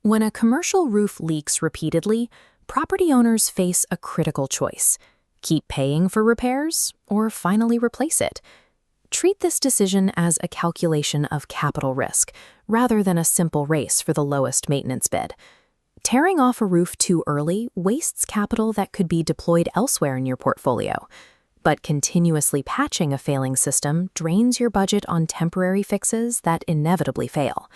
When a commercial roof leaks repeatedly, property owners face a critical choice: keep paying for repairs or finally replace it. Treat this decision as a calculation of capital risk, rather than a simple race for the lowest maintenance bid. Tearing off a roof too early wastes capital that could be deployed elsewhere in your portfolio. But continuously patching a failing system drains your budget on temporary fixes that inevitably fail.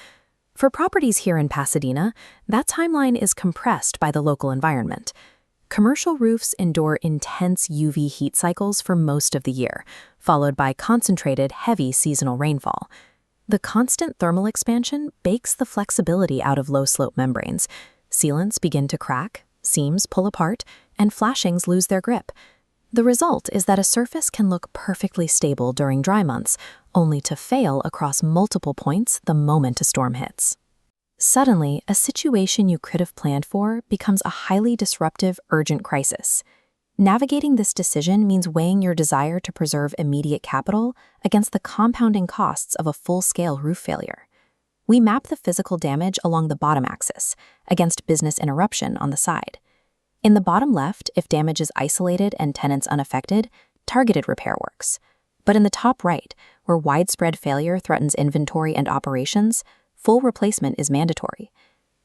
For properties here in Pasadena, that timeline is compressed by the local environment. Commercial roofs endure intense UV heat cycles for most of the year, followed by concentrated, heavy seasonal rainfall. The constant thermal expansion bakes the flexibility out of low-slope membranes. Sealants begin to crack, seams pull apart, and flashings lose their grip. The result is that a surface can look perfectly stable during dry months, only to fail across multiple points the moment a storm hits. Suddenly, a situation you could have planned for becomes a highly disruptive, urgent crisis. Navigating this decision means weighing your desire to preserve immediate capital against the compounding costs of a full-scale roof failure. We map the physical damage along the bottom axis, against business interruption on the side. In the bottom left, if damage is isolated and tenants unaffected, targeted repair works. But in the top right, where widespread failure threatens inventory and operations, full replacement is mandatory.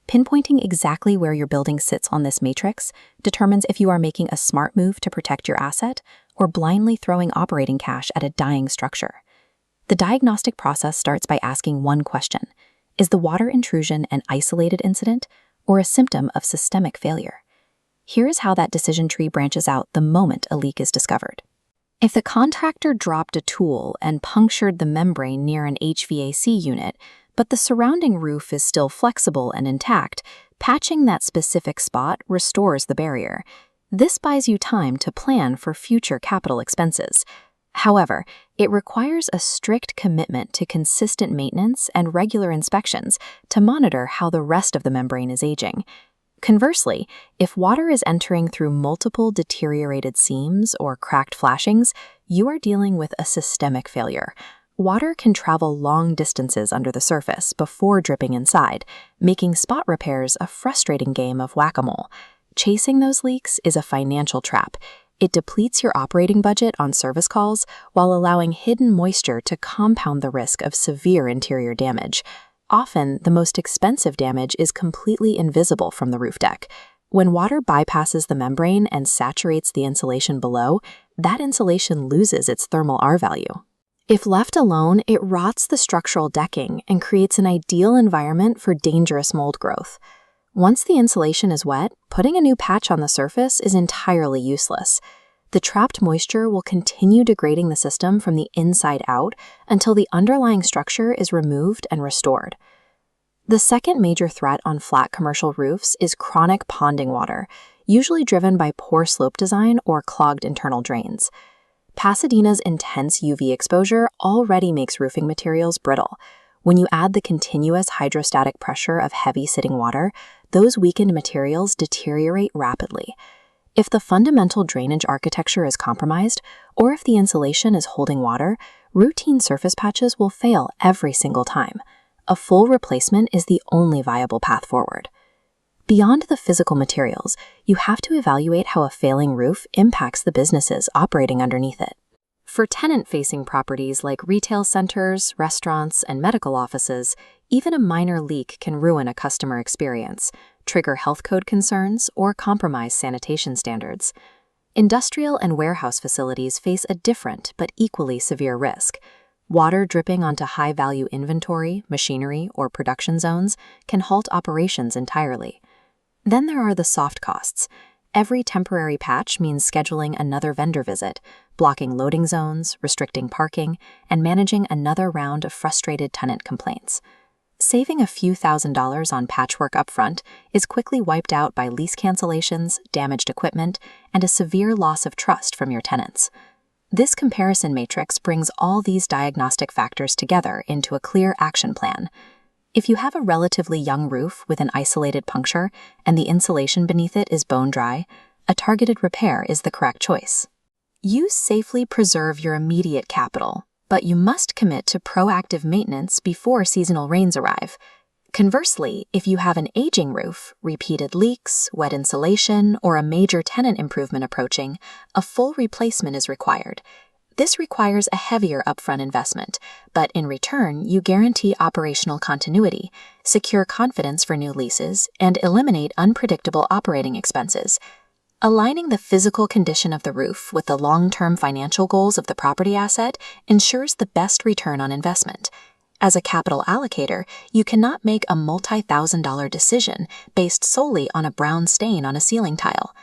Pinpointing exactly where your building sits on this matrix determines if you are making a smart move to protect your asset or blindly throwing operating cash at a dying structure. The diagnostic process starts by asking one question: is the water intrusion an isolated incident or a symptom of systemic failure? Here is how that decision tree branches out the moment a leak is discovered. If the contractor dropped a tool and punctured the membrane near an HVAC unit, but the surrounding roof is still flexible and intact, patching that specific spot restores the barrier. This buys you time to plan for future capital expenses. However, it requires a strict commitment to consistent maintenance and regular inspections to monitor how the rest of the membrane is aging. Conversely, if water is entering through multiple deteriorated seams or cracked flashings, you are dealing with a systemic failure. Water can travel long distances under the surface before dripping inside, making spot repairs a frustrating game of whack-a-mole. Chasing those leaks is a financial trap. It depletes your operating budget on service calls while allowing hidden moisture to compound the risk of severe interior damage. Often, the most expensive damage is completely invisible from the roof deck. When water bypasses the membrane and saturates the insulation below, that insulation loses its thermal R value. If left alone, it rots the structural decking and creates an ideal environment for dangerous mold growth. Once the insulation is wet, putting a new patch on the surface is entirely useless. The trapped moisture will continue degrading the system from the inside out until the underlying structure is removed and restored. The second major threat on flat commercial roofs is chronic ponding water, usually driven by poor slope design or clogged internal drains. Pasadena's intense UV exposure already makes roofing materials brittle. When you add the continuous hydrostatic pressure of heavy sitting water, those weakened materials deteriorate rapidly. If the fundamental drainage architecture is compromised, or if the insulation is holding water, routine surface patches will fail every single time. A full replacement is the only viable path forward. Beyond the physical materials, you have to evaluate how a failing roof impacts the businesses operating underneath it. For tenant-facing properties like retail centers, restaurants, and medical offices, even a minor leak can ruin a customer experience, trigger health code concerns, or compromise sanitation standards. Industrial and warehouse facilities face a different but equally severe risk. Water dripping onto high-value inventory, machinery, or production zones can halt operations entirely. Then there are the soft costs. Every temporary patch means scheduling another vendor visit, blocking loading zones, restricting parking, and managing another round of frustrated tenant complaints. Saving a few $1,000s on patchwork upfront is quickly wiped out by lease cancellations, damaged equipment, and a severe loss of trust from your tenants. This comparison matrix brings all these diagnostic factors together into a clear action plan. If you have a relatively young roof with an isolated puncture and the insulation beneath it is bone dry, a targeted repair is the correct choice. You safely preserve your immediate capital, but you must commit to proactive maintenance before seasonal rains arrive. Conversely, if you have an aging roof, repeated leaks, wet insulation, or a major tenant improvement approaching, a full replacement is required. This requires a heavier upfront investment, but in return, you guarantee operational continuity, secure confidence for new leases, and eliminate unpredictable operating expenses. Aligning the physical condition of the roof with the long-term financial goals of the property asset ensures the best return on investment. As a capital allocator, you cannot make a multi-thousand-dollar decision based solely on a brown stain on a ceiling tile.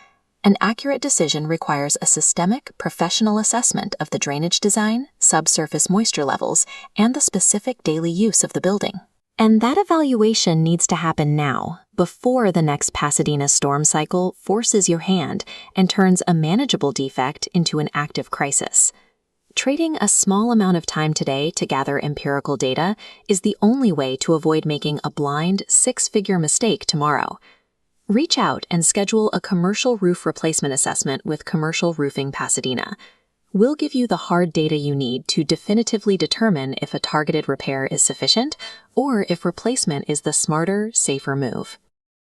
An accurate decision requires a systemic, professional assessment of the drainage design, subsurface moisture levels, and the specific daily use of the building. And that evaluation needs to happen now, before the next Pasadena storm cycle forces your hand and turns a manageable defect into an active crisis. Trading a small amount of time today to gather empirical data is the only way to avoid making a blind, six-figure mistake tomorrow. Reach out and schedule a commercial roof replacement assessment with Commercial Roofing Pasadena. We'll give you the hard data you need to definitively determine if a targeted repair is sufficient or if replacement is the smarter, safer move.